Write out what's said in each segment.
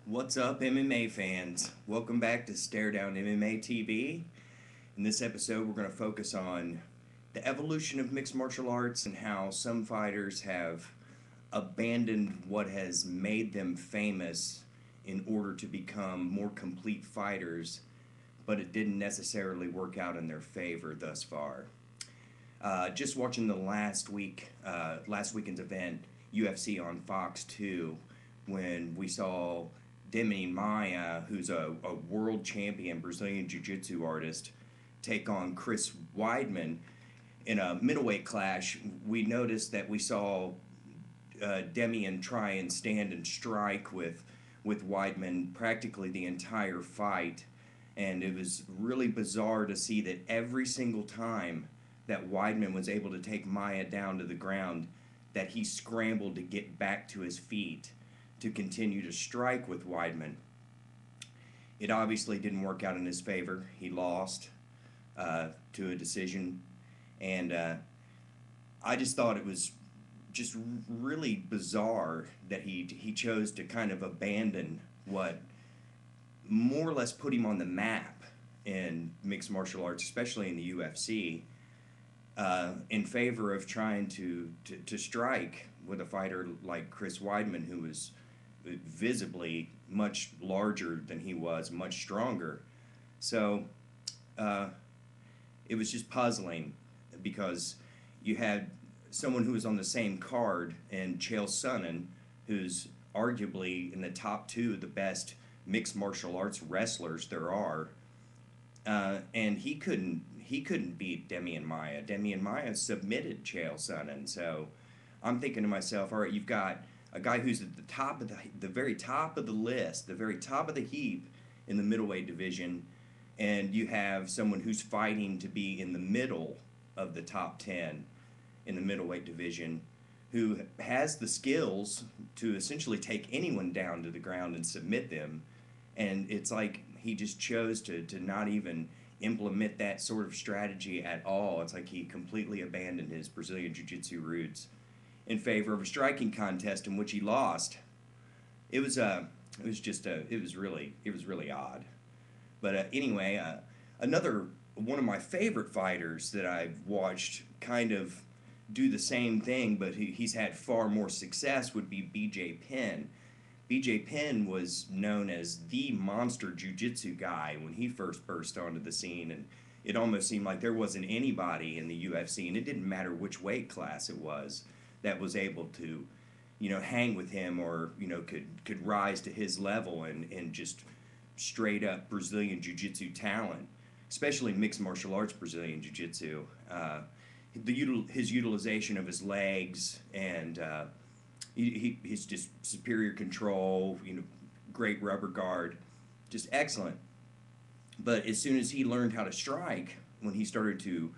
What's up, MMA fans? Welcome back to Stare Down MMA TV. In this episode, we're going to focus on the evolution of mixed martial arts and how some fighters have abandoned what has made them famous in order to become more complete fighters, but it didn't necessarily work out in their favor thus far. Just watching the last weekend's event, UFC on Fox 2, when we saw Demian Maia, who's a world champion Brazilian Jiu-Jitsu artist, take on Chris Weidman in a middleweight clash. We noticed that we saw Demian try and stand and strike with Weidman practically the entire fight, and it was really bizarre to see that every single time that Weidman was able to take Maia down to the ground, that he scrambled to get back to his feet to continue to strike with Weidman. It obviously didn't work out in his favor. He lost to a decision, and I just thought it was just really bizarre that he chose to kind of abandon what more or less put him on the map in mixed martial arts, especially in the UFC, in favor of trying to strike with a fighter like Chris Weidman, who was visibly much larger than he was, much stronger. So it was just puzzling because you had someone who was on the same card and Chael Sonnen, who's arguably in the top two of the best mixed martial arts wrestlers there are, and he couldn't beat Demian Maia. Demian Maia submitted Chael Sonnen. So I'm thinking to myself, all right, you've got a guy who's at the top of the very top of the list, the very top of the heap in the middleweight division, and you have someone who's fighting to be in the middle of the top 10 in the middleweight division, who has the skills to essentially take anyone down to the ground and submit them. And it's like he just chose to not even implement that sort of strategy at all. It's like he completely abandoned his Brazilian Jiu-Jitsu roots in favor of a striking contest in which he lost. It was really odd. But anyway, another one of my favorite fighters that I've watched kind of do the same thing, but he's had far more success, would be BJ Penn. BJ Penn was known as the monster jiu-jitsu guy when he first burst onto the scene, and it almost seemed like there wasn't anybody in the UFC, and it didn't matter which weight class it was, that was able to, hang with him or, could rise to his level and just straight up Brazilian Jiu-Jitsu talent, especially mixed martial arts Brazilian Jiu-Jitsu. His utilization of his legs and he's just superior control, great rubber guard, just excellent. But as soon as he learned how to strike, when he started to,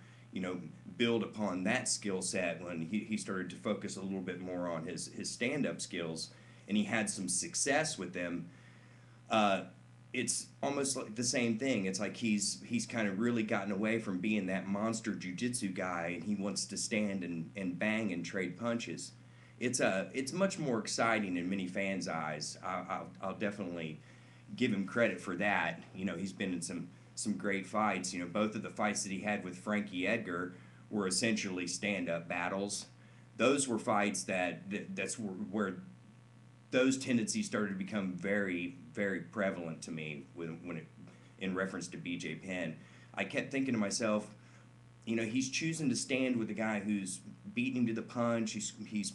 build upon that skill set, when he started to focus a little bit more on his stand-up skills, and he had some success with them, it's almost like the same thing. It's like he's kind of really gotten away from being that monster jiu-jitsu guy, and he wants to stand and bang and trade punches. It's much more exciting in many fans' eyes. I'll definitely give him credit for that. He's been in some great fights. Both of the fights that he had with Frankie Edgar were essentially stand-up battles. Those were fights that's where those tendencies started to become very, very prevalent to me in reference to BJ Penn. I kept thinking to myself, he's choosing to stand with a guy who's beating him to the punch. He's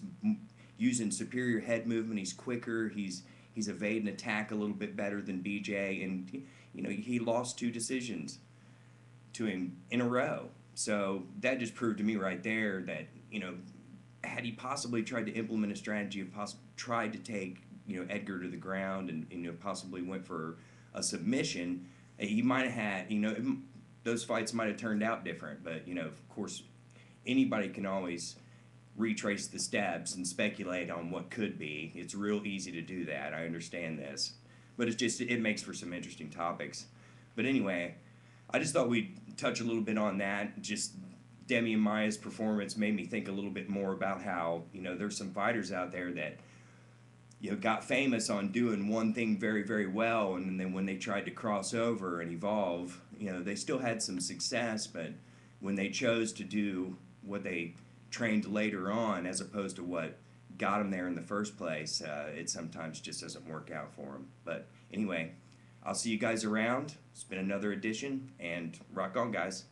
using superior head movement. He's quicker. He's evading attack a little bit better than BJ, and he lost 2 decisions to him in a row. So that just proved to me right there that had he possibly tried to implement a strategy of tried to take Edgar to the ground and possibly went for a submission, he might have had those fights might have turned out different. But of course, anybody can always retrace the steps and speculate on what could be. It's real easy to do that. I understand this, but it makes for some interesting topics. But anyway, I just thought we'd touch a little bit on that. Just Demian Maia's performance made me think a little bit more about how there's some fighters out there that got famous on doing one thing very, very well, and then when they tried to cross over and evolve, they still had some success, but when they chose to do what they trained later on as opposed to what got them there in the first place, it sometimes just doesn't work out for them. But anyway, I'll see you guys around. It's been another edition, and rock on, guys.